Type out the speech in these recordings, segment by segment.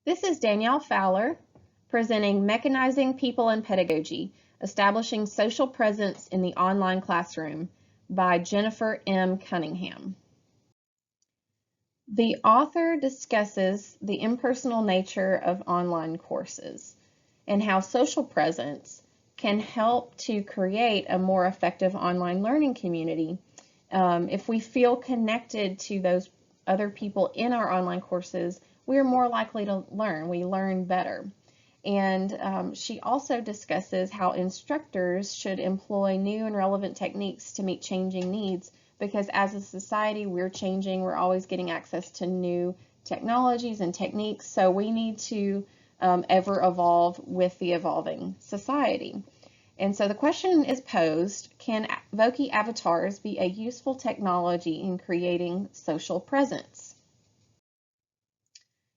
This is Danielle Fowler presenting Mechanizing People and Pedagogy, Establishing Social Presence in the Online Classroom by Jennifer M. Cunningham. The author discusses the impersonal nature of online courses and how social presence can help to create a more effective online learning community. If we feel connected to those other people in our online courses, we are more likely to learn. We learn better. And she also discusses how instructors should employ new and relevant techniques to meet changing needs, because as a society, we're changing. We're always getting access to new technologies and techniques, so we need to ever evolve with the evolving society. And so the question is posed, can Voki avatars be a useful technology in creating social presence?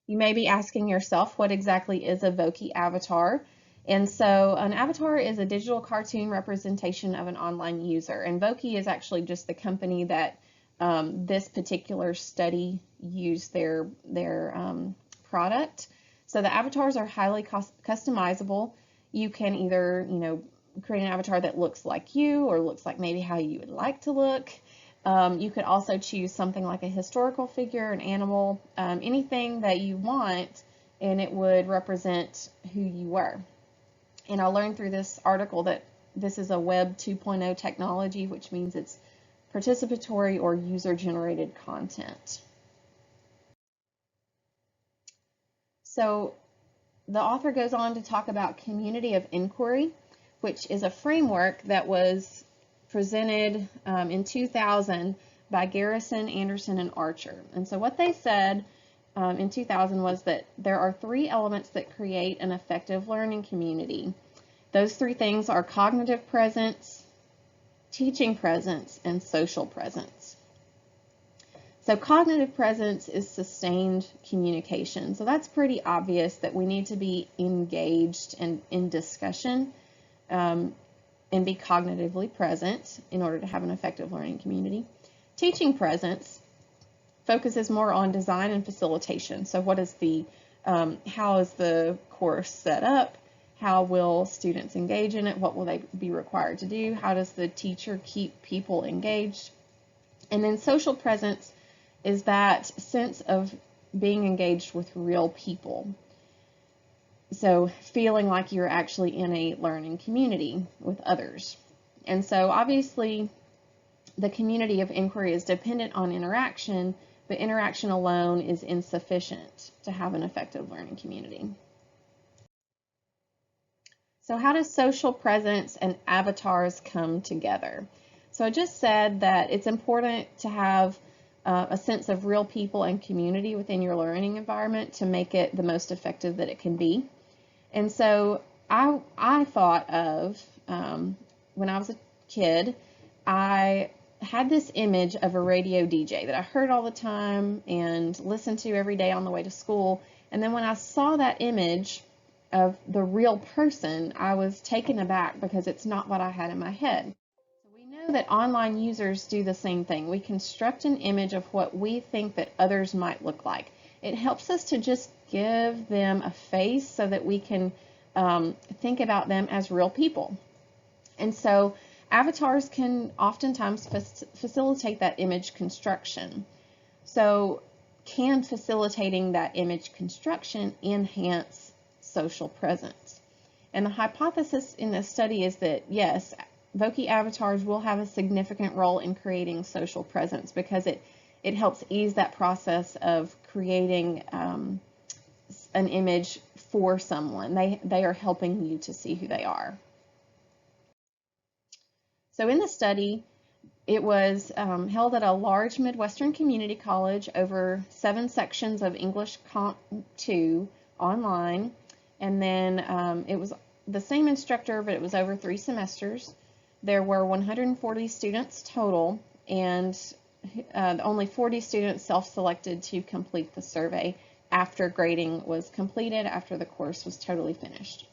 You may be asking yourself, what exactly is a Voki avatar? And so an avatar is a digital cartoon representation of an online user. And Voki is actually just the company that this particular study used their product. So the avatars are highly customizable. You can either, create an avatar that looks like you or looks like maybe how you would like to look. You could also choose something like a historical figure, an animal, anything that you want, and it would represent who you were. And I learned through this article that this is a Web 2.0 technology, which means it's participatory or user-generated content. So the author goes on to talk about community of inquiry, which is a framework that was presented in 2000 by Garrison, Anderson, and Archer. And so what they said in 2000 was that there are three elements that create an effective learning community. Those three things are cognitive presence, teaching presence, and social presence. So cognitive presence is sustained communication. So that's pretty obvious that we need to be engaged and in discussion and be cognitively present in order to have an effective learning community. Teaching presence focuses more on design and facilitation. So what is how is the course set up? How will students engage in it? What will they be required to do? How does the teacher keep people engaged? And then social presence is that sense of being engaged with real people. So feeling like you're actually in a learning community with others. And so obviously the community of inquiry is dependent on interaction, but interaction alone is insufficient to have an effective learning community. So how does social presence and avatars come together? So I just said that it's important to have a sense of real people and community within your learning environment to make it the most effective that it can be. And so I thought of, when I was a kid, I had this image of a radio DJ that I heard all the time and listened to every day on the way to school. And then when I saw that image of the real person, I was taken aback because it's not what I had in my head. So we know that online users do the same thing. We construct an image of what we think that others might look like. It helps us to just give them a face so that we can think about them as real people. And so avatars can oftentimes facilitate that image construction. So can facilitating that image construction enhance social presence? And the hypothesis in this study is that yes, Voki avatars will have a significant role in creating social presence because it helps ease that process of creating an image for someone. They are helping you to see who they are. So in the study, it was held at a large Midwestern community college over 7 sections of English Comp 2 online. And then it was the same instructor, but it was over 3 semesters. There were 140 students total, and only 40 students self-selected to complete the survey after grading was completed, after the course was totally finished.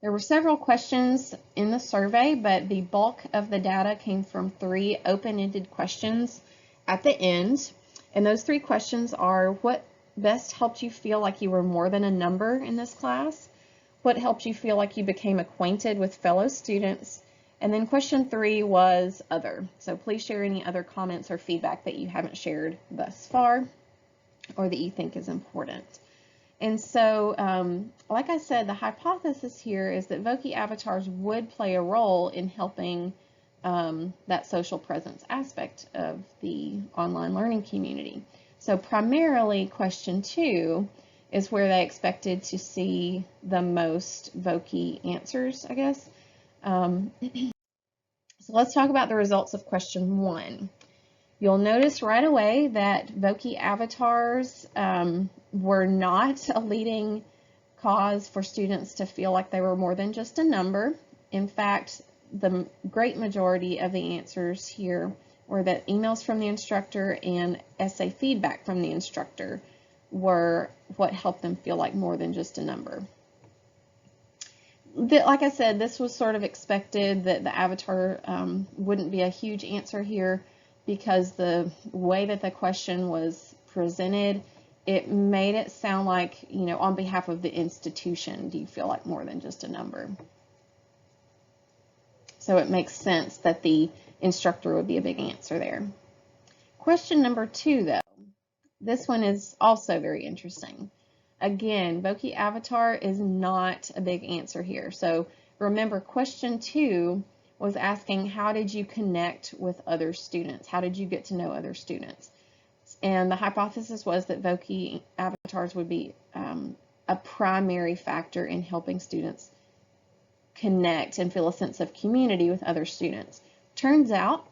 There were several questions in the survey, but the bulk of the data came from 3 open-ended questions at the end. And those 3 questions are, what best helped you feel like you were more than a number in this class? What helped you feel like you became acquainted with fellow students? And then question 3 was other. So please share any other comments or feedback that you haven't shared thus far or that you think is important. And so, like I said, the hypothesis here is that Voc avatars would play a role in helping that social presence aspect of the online learning community. So primarily question 2 is where they expected to see the most Voc answers, I guess. So let's talk about the results of question 1. You'll notice right away that Voc avatars were not a leading cause for students to feel like they were more than just a number. In fact, the great majority of the answers here were that emails from the instructor and essay feedback from the instructor were what helped them feel like more than just a number. Like I said, this was sort of expected that the avatar wouldn't be a huge answer here, because the way that the question was presented, it made it sound like, you know, on behalf of the institution, do you feel like more than just a number? So it makes sense that the instructor would be a big answer there. Question number 2, though, this one is also very interesting. Again, Voc avatar is not a big answer here. So remember, question 2 was asking, how did you connect with other students? How did you get to know other students? And the hypothesis was that Voc avatars would be a primary factor in helping students connect and feel a sense of community with other students. Turns out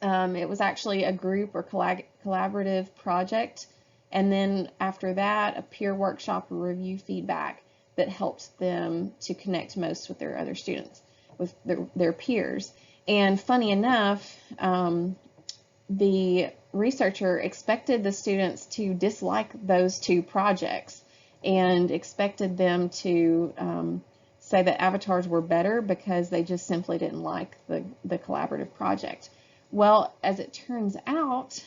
it was actually a group or collaborative project, and then after that, a peer workshop or review feedback that helped them to connect most with their other students, with their peers. And funny enough, the researcher expected the students to dislike those 2 projects and expected them to say that avatars were better because they just simply didn't like the collaborative project. Well, as it turns out,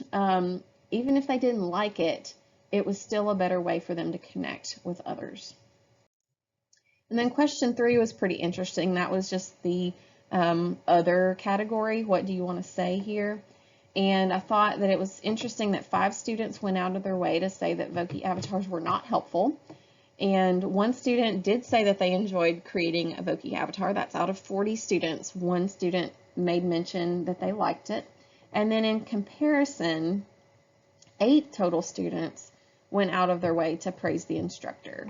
even if they didn't like it, it was still a better way for them to connect with others. And then question 3 was pretty interesting. That was just the other category. What do you want to say here? And I thought that it was interesting that 5 students went out of their way to say that Voc avatars were not helpful. And 1 student did say that they enjoyed creating a Voc avatar. That's out of 40 students. 1 student made mention that they liked it. And then in comparison, 8 total students went out of their way to praise the instructor.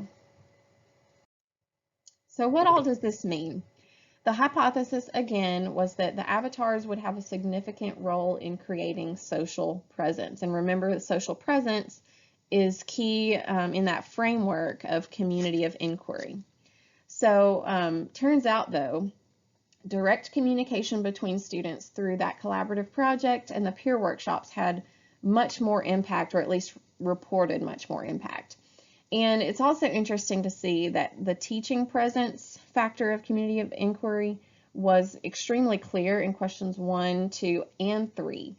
So what all does this mean? The hypothesis, again, was that the avatars would have a significant role in creating social presence. And remember that social presence is key in that framework of community of inquiry. So turns out, though, direct communication between students through that collaborative project and the peer workshops had much more impact, or at least reported much more impact. And it's also interesting to see that the teaching presence factor of community of inquiry was extremely clear in questions 1, 2, and 3.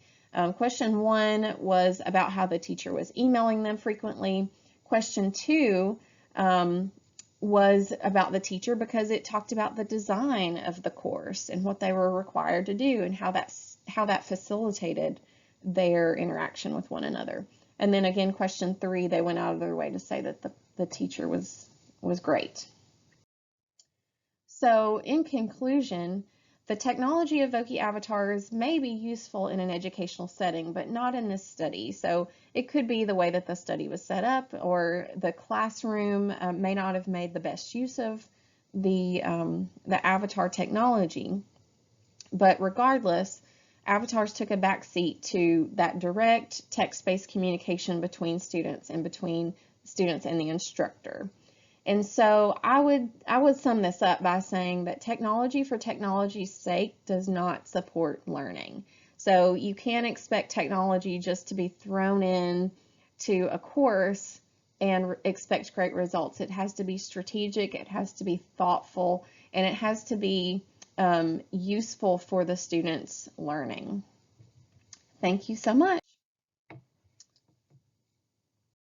Question 1 was about how the teacher was emailing them frequently. Question 2 was about the teacher because it talked about the design of the course and what they were required to do and how that facilitated their interaction with one another. And then again, question 3, they went out of their way to say that the teacher was great. So in conclusion, the technology of Voc avatars may be useful in an educational setting, but not in this study. So it could be the way that the study was set up, or the classroom may not have made the best use of the avatar technology. But regardless, avatars took a backseat to that direct text-based communication between students and the instructor. And so I would sum this up by saying that technology for technology's sake does not support learning. So you can't expect technology just to be thrown in to a course and expect great results. It has to be strategic, it has to be thoughtful, and it has to be useful for the students' learning. Thank you so much.